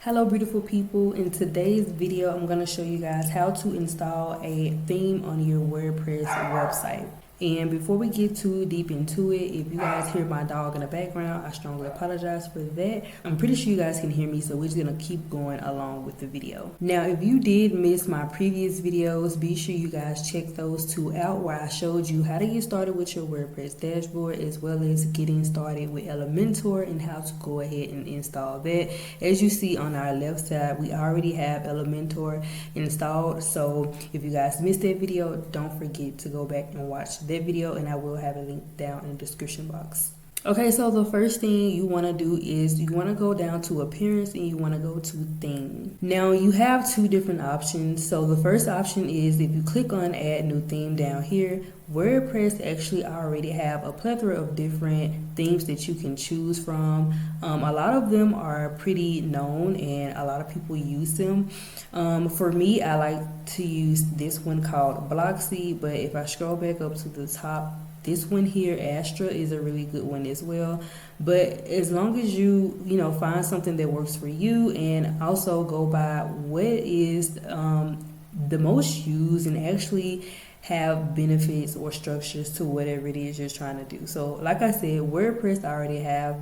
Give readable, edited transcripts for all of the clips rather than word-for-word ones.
Hello beautiful people. In today's video I'm going to show you guys how to install a theme on your WordPress website. And before we get too deep into it, if you guys hear my dog in the background, I strongly apologize for that. I'm pretty sure you guys can hear me, so we're just going to keep going along with the video. Now, if you did miss my previous videos, be sure you guys check those two out where I showed you how to get started with your WordPress dashboard, as well as getting started with Elementor and how to go ahead and install that. As you see on our left side, we already have Elementor installed. So if you guys missed that video, don't forget to go back and watch that video, and I will have a link down in the description box. Okay, so the first thing you want to do is you want to go down to appearance and you want to go to theme. Now you have two different options. So the first option is if you click on add new theme down here, WordPress actually already have a plethora of different themes that you can choose from. A lot of them are pretty known and a lot of people use them. For me, I like to use this one called Bloxy, but if I scroll back up to the top, this one here, Astra, is a really good one as well. But as long as you find something that works for you, and also go by what is the most used and actually have benefits or structures to whatever it is you're trying to do. So like I said, WordPress already have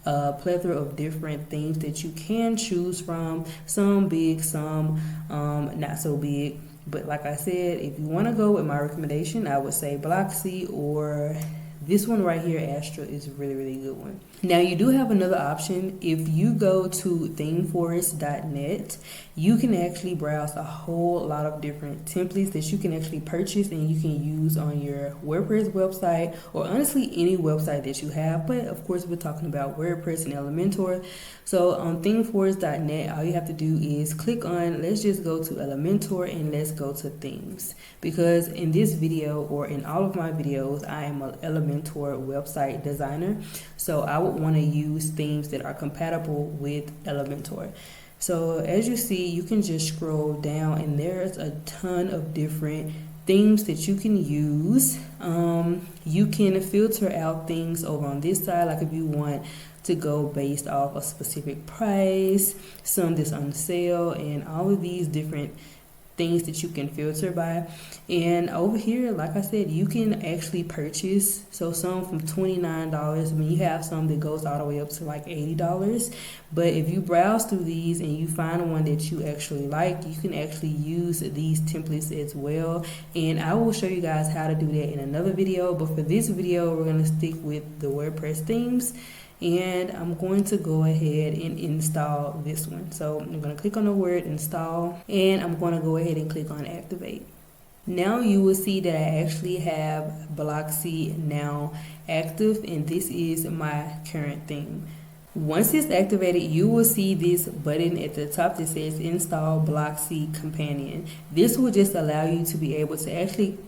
a plethora of different themes that you can choose from, some big, some not so big. But like I said, if you want to go with my recommendation, I would say Bloxy, or this one right here, Astra, is a really good one. Now you do have another option. If you go to themeforest.net, you can actually browse a whole lot of different templates that you can actually purchase and you can use on your WordPress website, or honestly any website that you have. But of course we're talking about WordPress and Elementor. So on themeforest.net, all you have to do is click on, let's just go to Elementor and let's go to themes, because in this video, or in all of my videos, I am an Elementor website designer. So I would want to use themes that are compatible with Elementor. So as you see, you can just scroll down and there's a ton of different themes that you can use. You can filter out things over on this side, like if you want to go based off a specific price, some that's on sale, and all of these different things that you can filter by. And over here, like I said, you can actually purchase, so some from $29. I mean, you have some that goes all the way up to like $80. But if you browse through these and you find one that you actually like, you can actually use these templates as well. And I will show you guys how to do that in another video, but for this video we're going to stick with the WordPress themes. And I'm going to go ahead and install this one. So I'm going to click on the word install, and I'm going to go ahead and click on activate. Now you will see that I actually have Bloxy now active, and this is my current theme. Once it's activated, you will see this button at the top that says install Bloxy companion. This will just allow you to be able to actually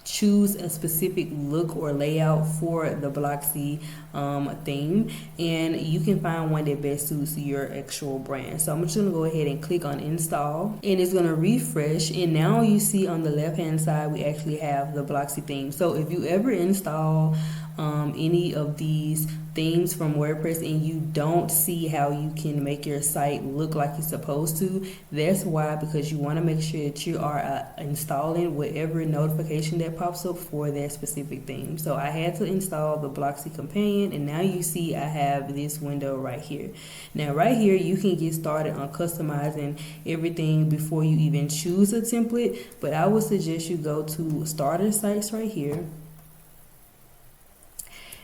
choose a specific look or layout for the Bloxy theme, and you can find one that best suits your actual brand. So I'm just gonna go ahead and click on install, and it's gonna refresh, and now you see on the left hand side we actually have the Bloxy theme. So if you ever install any of these themes from WordPress and you don't see how you can make your site look like it's supposed to, that's why, because you want to make sure that you are installing whatever notification that pops up for that specific theme. So I had to install the Bloxy companion, and now you see I have this window right here. Now right here you can get started on customizing everything before you even choose a template, but I would suggest you go to starter sites right here.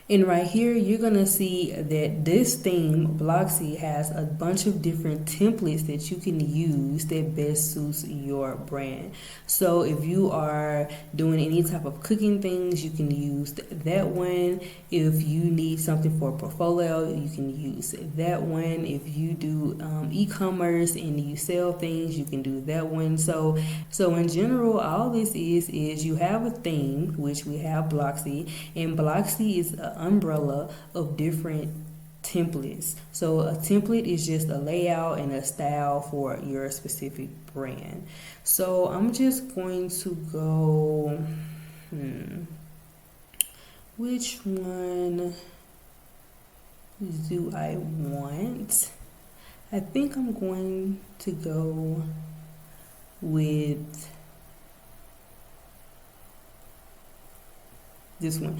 And right here, you're going to see that this theme, Bloxy, has a bunch of different templates that you can use that best suits your brand. So if you are doing any type of cooking things, you can use that one. If you need something for a portfolio, you can use that one. If you do e-commerce and you sell things, you can do that one. So in general, all this is you have a theme, which we have Bloxy, and Bloxy is an umbrella of different templates. So a template is just a layout and a style for your specific brand. So I'm just going to go, which one do I want? I think I'm going to go with this one,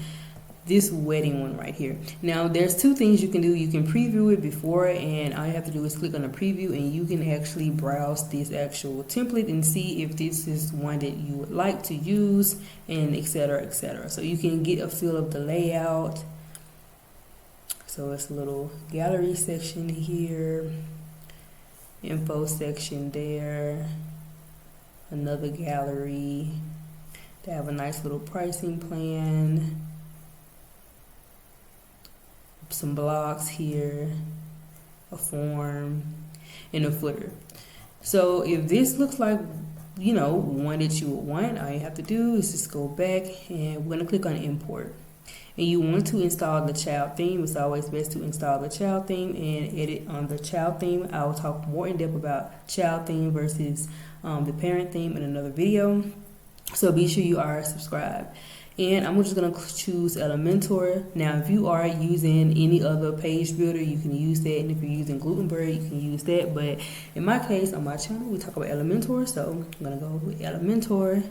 this wedding one right here. Now there's two things you can do. You can preview it before, and all you have to do is click on the preview, and you can actually browse this actual template and see if this is one that you would like to use, and etc, etc. So you can get a feel of the layout. So it's a little gallery section here, info section there, another gallery. They have a nice little pricing plan, some blocks here, a form, and a footer. So if this looks like, you know, one that you would want, all you have to do is just go back, and we're going to click on import. And you want to install the child theme. It's always best to install the child theme and edit on the child theme. I will talk more in depth about child theme versus the parent theme in another video. So be sure you are subscribed. And I'm just going to choose Elementor. Now, if you are using any other page builder, you can use that. And if you're using Gutenberg, you can use that. But in my case, on my channel, we talk about Elementor. So I'm going to go with Elementor.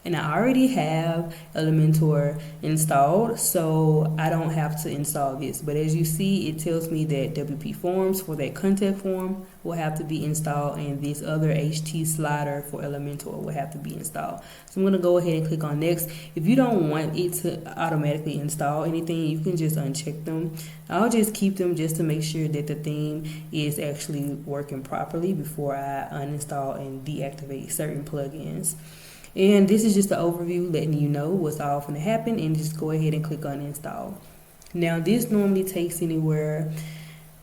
And I already have Elementor installed, so I don't have to install this. But as you see, it tells me that WP Forms for that contact form will have to be installed, and this other HT slider for Elementor will have to be installed. So I'm going to go ahead and click on next. If you don't want it to automatically install anything, you can just uncheck them. I'll just keep them just to make sure that the theme is actually working properly before I uninstall and deactivate certain plugins. And this is just an overview letting you know what's all going to happen, and just go ahead and click on install. Now this normally takes anywhere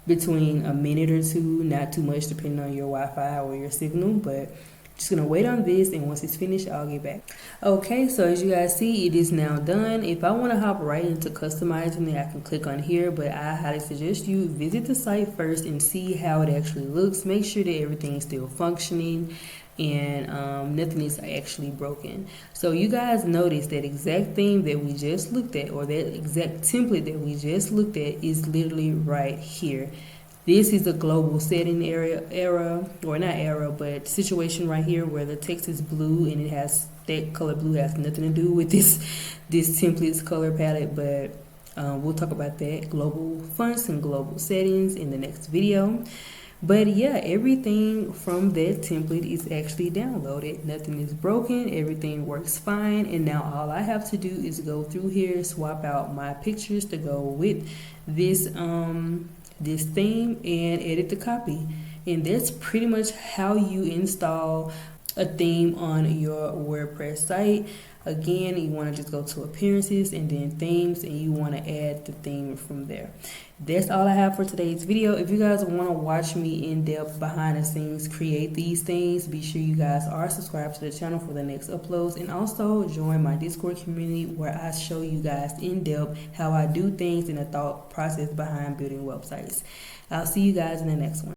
between a minute or two, not too much depending on your Wi-Fi or your signal, but just going to wait on this, and once it's finished, I'll get back. Okay, so as you guys see, it is now done. If I want to hop right into customizing it, I can click on here, but I highly suggest you visit the site first and see how it actually looks. Make sure that everything is still functioning and nothing is actually broken. So you guys notice that exact theme that we just looked at, or that exact template that we just looked at, is literally right here. This is a global setting era, or not era, but situation right here where the text is blue, and it has that color blue has nothing to do with this template's color palette, but we'll talk about that, global fonts and global settings, in the next video. But yeah, everything from that template is actually downloaded. Nothing is broken. Everything works fine. And now all I have to do is go through here, swap out my pictures to go with this this theme, and edit the copy. And that's pretty much how you install a theme on your WordPress site. Again, you want to just go to appearances and then themes, and you want to add the theme from there. That's all I have for today's video. If you guys want to watch me in depth behind the scenes create these things, be sure you guys are subscribed to the channel for the next uploads, and also join my Discord community where I show you guys in depth how I do things and the thought process behind building websites. I'll see you guys in the next one.